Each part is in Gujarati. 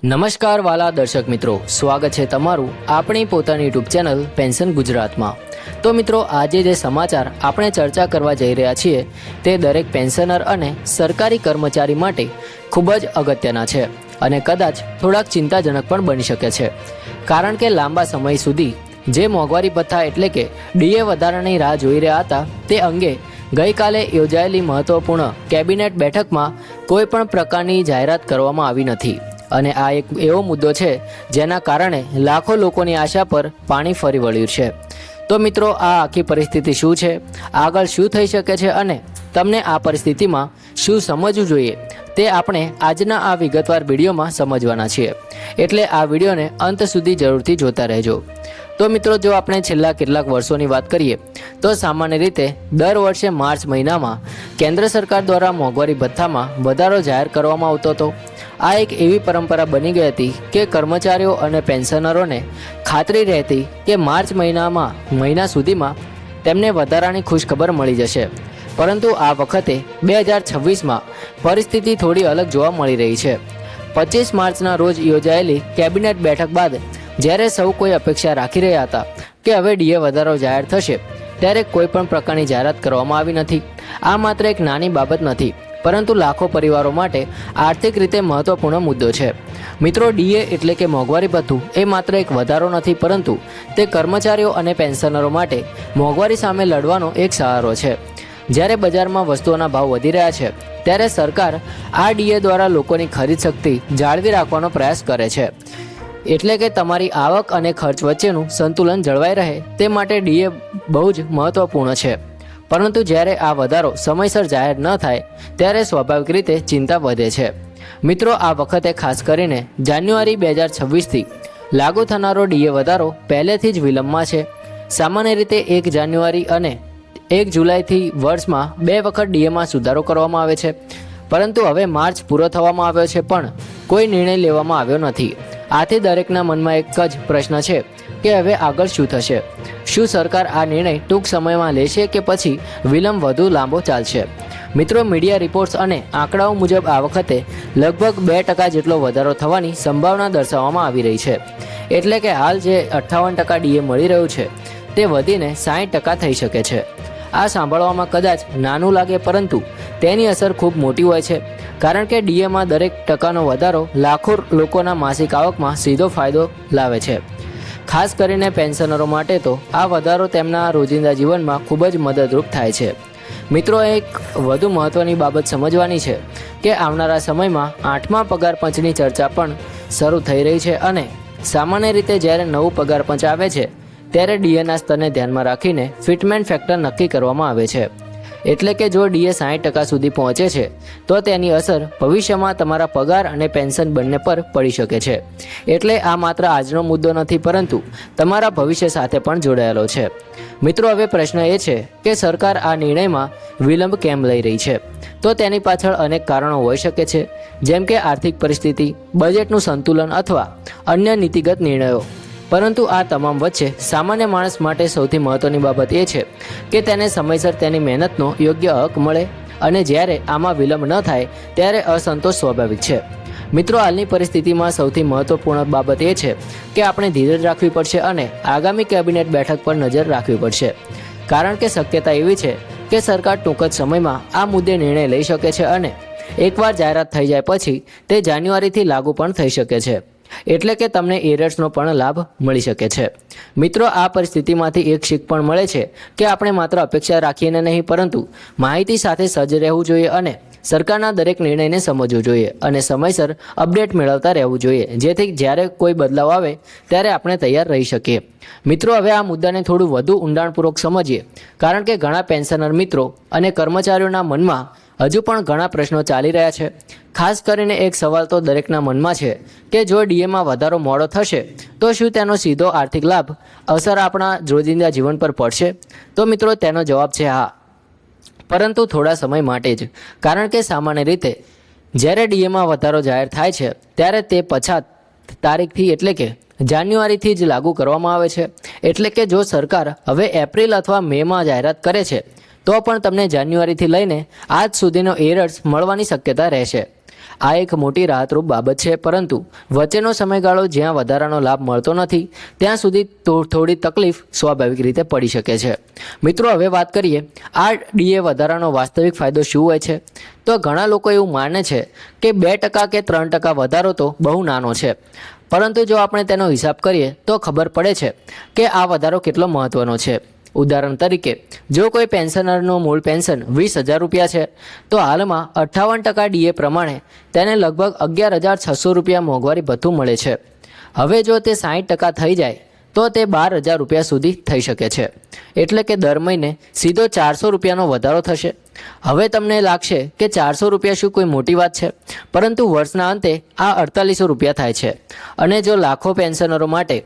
નમસ્કાર વાલા દર્શક મિત્રો, સ્વાગત છે તમારું આપણી પોતાની યુટ્યુબ ચેનલ પેન્શન ગુજરાતમાં। તો મિત્રો, આજે જે સમાચાર આપણે ચર્ચા કરવા જઈ રહ્યા છીએ તે દરેક પેન્શનર અને સરકારી કર્મચારી માટે ખૂબ જ અગત્યના છે અને કદાચ થોડાક ચિંતાજનક પણ બની શકે છે, કારણ કે લાંબા સમય સુધી જે મોંઘવારી ભથ્થા એટલે કે ડીએ વધારાની રાહ જોઈ રહ્યા હતા તે અંગે ગઈકાલે યોજાયેલી મહત્વપૂર્ણ કેબિનેટ બેઠકમાં કોઈ પણ પ્રકારની જાહેરાત કરવામાં આવી નથી અને આ એક એવો મુદ્દો છે જેના કારણે લાખો લોકોની આશા પર પાણી ફરી વળ્યું છે। તો મિત્રો, આ આખી પરિસ્થિતિ શું છે, આગળ શું થઈ શકે છે અને તમને આ પરિસ્થિતિમાં શું સમજવું જોઈએ તે આપણે આજના આ વિગતવાર વિડીયોમાં સમજવાના છીએ, એટલે આ વિડીયોને અંત સુધી જરૂરથી જોતા રહેજો। તો મિત્રો, જો આપણે છેલ્લા કેટલાક વર્ષોની વાત કરીએ તો સામાન્ય રીતે દર વર્ષે માર્ચ મહિનામાં કેન્દ્ર સરકાર દ્વારા મોંઘવારી ભથ્થામાં વધારો જાહેર કરવામાં આવતો હતો। આ એક એવી પરંપરા બની ગઈ હતી કે કર્મચારીઓ અને પેન્શનરોને ખાતરી રહેતી કે માર્ચ મહિના સુધીમાં તેમને વધારાની ખુશખબર મળી જશે, પરંતુ આ વખતે 2026માં પરિસ્થિતિ થોડી અલગ જોવા મળી રહી છે। 25 માર્ચના રોજ યોજાયેલી કેબિનેટ બેઠક બાદ જ્યારે સૌ કોઈ અપેક્ષા રાખી રહ્યા હતા કે હવે ડીએ વધારો જાહેર થશે, ત્યારે કોઈ પણ પ્રકારની જાહેરાત કરવામાં આવી નથી। આ માત્ર એક નાની બાબત નથી, પરંતુ લાખો પરિવારો માટે આર્થિક રીતે મહત્વપૂર્ણ મુદ્દો છે। મિત્રો, ડીએ એટલે કે મોંઘવારી ભથ્થું એ માત્ર એક વધારો નથી, પરંતુ તે કર્મચારીઓ અને પેન્શનરો માટે મોંઘવારી સામે લડવાનો એક સહારો છે। જ્યારે બજારમાં વસ્તુઓના ભાવ વધી રહ્યા છે ત્યારે સરકાર આ ડીએ દ્વારા લોકોની ખરીદ શક્તિ જાળવી રાખવાનો પ્રયાસ કરે છે, એટલે કે તમારી આવક અને ખર્ચ વચ્ચેનું સંતુલન જળવાઈ રહે તે માટે ડીએ બહુ જ મહત્વપૂર્ણ છે। પરંતુ જ્યારે આ વધારો સમયસર જાહેર ન થાય ત્યારે સ્વાભાવિક રીતે ચિંતા વધે છે। મિત્રો, આ વખતે ખાસ કરીને જાન્યુઆરી 2026થી લાગુ થનારો ડીએ વધારો પહેલેથી જ વિલંબમાં છે। સામાન્ય રીતે 1 જાન્યુઆરી અને 1 જુલાઈથી વર્ષમાં 2 વખત ડીએમાં સુધારો કરવામાં આવે છે, પરંતુ હવે માર્ચ પૂરો થવામાં આવ્યો છે પણ કોઈ નિર્ણય લેવામાં આવ્યો નથી। આથી દરેકના મનમાં એક જ પ્રશ્ન છે કે હવે આગળ શું થશે? શું સરકાર આ નિર્ણય ટૂંક સમયમાં લેશે કે પછી વિલંબ વધુ લાંબો ચાલશે? મિત્રો, મીડિયા રિપોર્ટ્સ અને આંકડાઓ મુજબ આ વખતે લગભગ 2% જેટલો વધારો થવાની સંભાવના દર્શાવવામાં આવી રહી છે, એટલે કે હાલ જે 58% ડીએ મળી રહ્યું છે તે વધીને 60% થઈ શકે છે। આ સાંભળવામાં કદાચ નાનું લાગે, પરંતુ તેની અસર ખૂબ મોટી હોય છે, કારણ કે ડીએમાં દરેક ટકાનો વધારો લાખો લોકોના માસિક આવકમાં સીધો ફાયદો લાવે છે। ખાસ કરીને પેન્શનરો માટે તો આ વધારો તેમના રોજિંદા જીવનમાં ખૂબ જ મદદરૂપ થાય છે। મિત્રો, એક વધુ મહત્ત્વની બાબત સમજવાની છે કે આવનારા સમયમાં 8મા પગાર પંચની ચર્ચા પણ શરૂ થઈ રહી છે અને સામાન્ય રીતે જ્યારે નવું પગાર પંચ આવે છે ત્યારે ડીએના સ્તરને ધ્યાનમાં રાખીને ફિટમેન્ટ ફેક્ટર નક્કી કરવામાં આવે છે, એટલે કે જો ડીએ 60% સુધી પહોંચે છે તો તેની અસર ભવિષ્યમાં તમારા પગાર અને પેન્શન બંને પર પડી શકે છે। એટલે આ માત્ર આજનો મુદ્દો નથી, પરંતુ તમારા ભવિષ્ય સાથે પણ જોડાયેલો છે। મિત્રો, હવે પ્રશ્ન એ છે કે સરકાર આ નિર્ણયમાં વિલંબ કેમ લઈ રહી છે? તો તેની પાછળ અનેક કારણો હોઈ શકે છે, જેમ કે આર્થિક પરિસ્થિતિ, બજેટનું સંતુલન અથવા અન્ય નીતિગત નિર્ણયો। પરંતુ આ તમામ વચ્ચે સામાન્ય માણસ માટે સૌથી મહત્ત્વની બાબત એ છે કે તેને સમયસર તેની મહેનતનો યોગ્ય હક મળે, અને જ્યારે આમાં વિલંબ ન થાય ત્યારે અસંતોષ સ્વાભાવિક છે। મિત્રો, હાલની પરિસ્થિતિમાં સૌથી મહત્વપૂર્ણ બાબત એ છે કે આપણે ધીરજ રાખવી પડશે અને આગામી કેબિનેટ બેઠક પર નજર રાખવી પડશે, કારણ કે શક્યતા એવી છે કે સરકાર ટૂંક જ સમયમાં આ મુદ્દે નિર્ણય લઈ શકે છે અને એકવાર જાહેરાત થઈ જાય પછી તે જાન્યુઆરીથી લાગુ પણ થઈ શકે છે, એટલે કે તમને એરર્સનો પણ લાભ મળી શકે છે। મિત્રો, આ પરિસ્થિતિમાંથી એક શીખ પણ મળે છે કે આપણે માત્ર અપેક્ષા રાખીને નહીં, પરંતુ માહિતી સાથે સજ્જ રહેવું જોઈએ અને સરકારના દરેક નિર્ણયને સમજવું જોઈએ અને સમયસર અપડેટ મેળવતા રહેવું જોઈએ, જેથી જ્યારે કોઈ બદલાવ આવે ત્યારે આપણે તૈયાર રહી શકીએ। મિત્રો, હવે આ મુદ્દાને થોડું વધુ ઊંડાણપૂર્વક સમજીએ, કારણ કે ઘણા પેન્શનર મિત્રો અને કર્મચારીઓના મનમાં હજુ પણ ઘણા પ્રશ્નો ચાલી રહ્યા છે। ખાસ કરીને એક સવાલ તો દરેકના મનમાં છે કે જો ડીએમાં વધારો મોડો થશે તો શું તેનો સીધો આર્થિક લાભ અસર આપણા રોજિંદા જીવન પર પડશે? તો મિત્રો, તેનો જવાબ છે હા, પરંતુ થોડા સમય માટે જ, કારણ કે સામાન્ય રીતે જ્યારે ડીએમાં વધારો જાહેર થાય છે ત્યારે તે પછાત તારીખથી એટલે કે જાન્યુઆરીથી જ લાગુ કરવામાં આવે છે। એટલે કે જો સરકાર હવે એપ્રિલ અથવા મેમાં જાહેરાત કરે છે તો પણ તમને જાન્યુઆરીથી લઈને આજ સુધીનો એરર્સ મળવાની શક્યતા રહેશે। આ એક મોટી રાહતરૂપ બાબત છે, પરંતુ વચ્ચેનો સમયગાળો જ્યાં વધારાનો લાભ મળતો નથી ત્યાં સુધી થોડી તકલીફ સ્વાભાવિક રીતે પડી શકે છે. મિત્રો, હવે વાત કરીએ આ ડીએ વધારાનો વાસ્તવિક ફાયદો શું હોય છે. તો ઘણા લોકો એવું માને છે કે 2% કે 3% વધારો તો બહુ નાનો છે, પરંતુ જો આપણે તેનો હિસાબ કરીએ તો ખબર પડે છે કે આ વધારો કેટલો મહત્વનો છે. ઉદાહરણ તરીકે, જો કોઈ પેન્શનરનું મૂળ પેન્શન 20,000 રૂપિયા છે, તો હાલમાં 58% ડીએ પ્રમાણે તેને લગભગ 11,600 રૂપિયા મોંઘવારી ભથ્થું મળે છે. હવે જો તે 60% થઈ જાય તો તે 12,000 રૂપિયા સુધી થઈ શકે છે, એટલે કે દર મહિને સીધો 400 રૂપિયાનો વધારો થશે. હવે તમને લાગશે કે 400 રૂપિયા શું કોઈ મોટી વાત છે, પરંતુ વર્ષના અંતે આ 4800 રૂપિયા થાય છે. અને જો લાખો પેન્શનરો માટે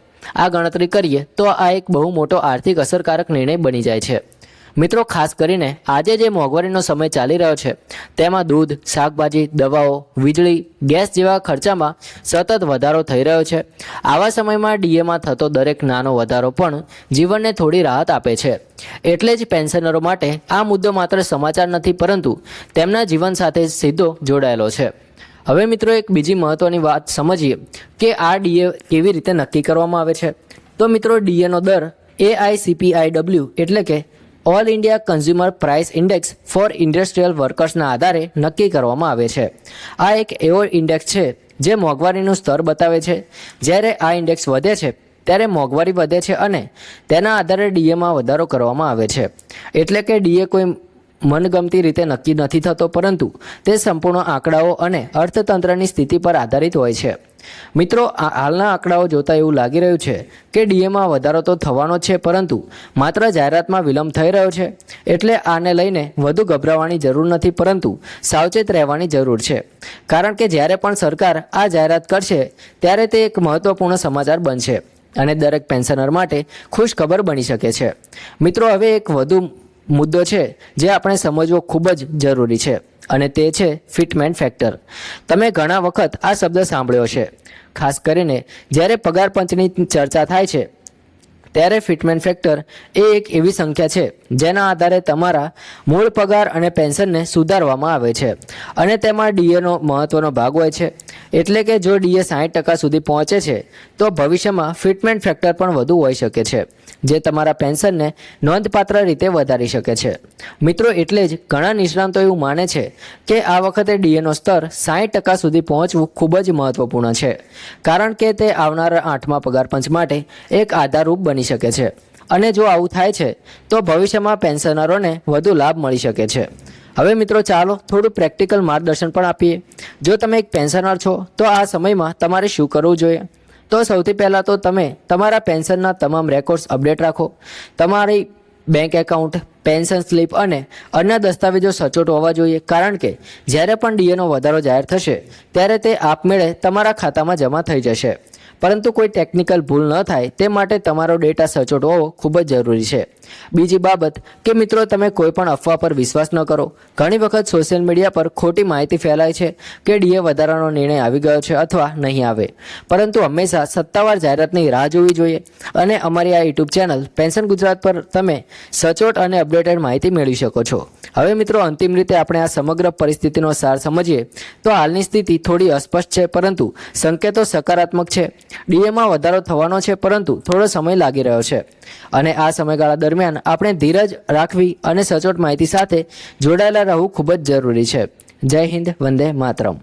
આ ગણતરી કરીએ તો આ એક બહુ મોટો આર્થિક અસરકારક નિર્ણય બની જાય છે. મિત્રો, ખાસ કરીને આજે જે મોંઘવારીનો સમય ચાલી રહ્યો છે તેમાં દૂધ, શાકભાજી, દવાઓ, વીજળી, ગેસ જેવા ખર્ચામાં સતત વધારો થઈ રહ્યો છે. આવા સમયમાં ડીએમાં થતો દરેક નાનો વધારો પણ જીવનને થોડી રાહત આપે છે. એટલે જ પેન્શનરો માટે આ મુદ્દો માત્ર સમાચાર નથી, પરંતુ તેમના જીવન સાથે સીધો જોડાયેલો છે. હવે મિત્રો, એક બીજી મહત્વની વાત સમજીએ કે આ ડીએ કેવી રીતે નક્કી કરવામાં આવે છે. તો મિત્રો, ડીએનો દર AICPIW એટલે કે all India consumer price index for industrial વર્કર્સના આધારે નક્કી કરવામાં આવે છે. આ એક એવો ઇન્ડેક્સ છે જે મોંઘવારીનું સ્તર બતાવે છે. જ્યારે આ ઇન્ડેક્સ વધે છે ત્યારે મોંઘવારી વધે છે અને તેના આધારે ડીએમાં વધારો કરવામાં આવે છે. એટલે કે ડીએ કોઈ મનગમતી રીતે નક્કી નથી થતો, પરંતુ તે સંપૂર્ણ આંકડાઓ અને અર્થતંત્રની સ્થિતિ પર આધારિત હોય છે. મિત્રો, હાલના આંકડાઓ જોતાં એવું લાગી રહ્યું છે કે ડીએમાં વધારો તો થવાનો છે, પરંતુ માત્ર જાહેરાતમાં વિલંબ થઈ રહ્યો છે. એટલે આને લઈને વધુ ગભરાવાની જરૂર નથી, પરંતુ સાવચેત રહેવાની જરૂર છે. કારણ કે જ્યારે પણ સરકાર આ જાહેરાત કરશે ત્યારે તે એક મહત્વપૂર્ણ સમાચાર બનશે અને દરેક પેન્શનર માટે ખુશ ખબર બની શકે છે. મિત્રો, હવે એક વધુ મુદ્દો છે જે આપણે સમજવો ખૂબ જ જરૂરી છે, અને તે છે ફિટમેન્ટ ફેક્ટર. તમે ઘણા વખત આ શબ્દ સાંભળ્યો છે. ખાસ કરીને જ્યારે પગાર પંચની ચર્ચા થાય છે ત્યારે ફિટમેન્ટ ફેક્ટર એ એક એવી સંખ્યા છે જેના આધારે તમારા મૂળ પગાર અને પેન્શનને સુધારવામાં આવે છે, અને તેમાં ડીએનો મહત્વનો ભાગ હોય છે. એટલે કે જો ડીએ 60% સુધી પહોંચે છે તો ભવિષ્યમાં ફિટમેન્ટ ફેક્ટર પણ વધુ હોઈ શકે છે, જે તમારા પેન્શનને નોંધપાત્ર રીતે વધારી શકે છે. મિત્રો, એટલે જ ઘણા નિષ્ણાતો એવું માને છે કે આ વખતે ડીએનો સ્તર 60% સુધી પહોંચવું ખૂબ જ મહત્વપૂર્ણ છે, કારણ કે તે આવનારા 8મા પગાર પંચ માટે એક આધારરૂપ બની શકે છે. અને જો આવું થાય છે તો ભવિષ્યમાં પેન્શનરોને વધુ લાભ મળી શકે છે. હવે મિત્રો, ચાલો થોડું પ્રેક્ટિકલ માર્ગદર્શન પણ આપીએ. જો તમે એક પેન્શનર છો તો આ સમયમાં તમારે શું કરવું જોઈએ. તો સૌથી પહેલાં તો તમે તમારા પેન્શનના તમામ રેકોર્ડ્સ અપડેટ રાખો. તમારી બેંક એકાઉન્ટ, પેન્શન સ્લીપ અને અન્ય દસ્તાવેજો સચોટ હોવા જોઈએ, કારણ કે જ્યારે પણ ડીએનો વધારો જાહેર થશે ત્યારે તે આપમેળે તમારા ખાતામાં જમા થઈ જશે. પરંતુ કોઈ ટેકનિકલ ભૂલ ન થાય તે માટે તમારો ડેટા સચોટ હોવો ખૂબ જ જરૂરી છે. બીજી બાબત કે મિત્રો, તમે કોઈ પણ અફવા પર વિશ્વાસ ન કરો. ઘણી વખત સોશિયલ મીડિયા પર ખોટી માહિતી ફેલાય છે કે ડીએ વધારાનો નિર્ણય આવી ગયો છે અથવા નહીં આવે, પરંતુ હંમેશા સત્તાવાર જાહેરાતની રાહ જોવી જોઈએ. અને અમારી આ યુટ્યુબ ચેનલ પેન્શન ગુજરાત પર તમે સચોટ અને અપડેટેડ માહિતી મેળવી શકો છો. હવે મિત્રો, અંતિમ રીતે આપણે આ સમગ્ર પરિસ્થિતિનો સાર સમજીએ તો હાલની સ્થિતિ થોડી અસ્પષ્ટ છે, પરંતુ સંકેતો સકારાત્મક છે. ડીએમાં વધારો થવાનો છે, પરંતુ થોડો સમય લાગી રહ્યો છે, અને આ સમયગાળા દરમિયાન આપણે ધીરજ રાખવી અને સચોટ માહિતી સાથે જોડાયેલા રહેવું ખૂબ જ જરૂરી છે. જય હિન્દ, વંદે માતરમ.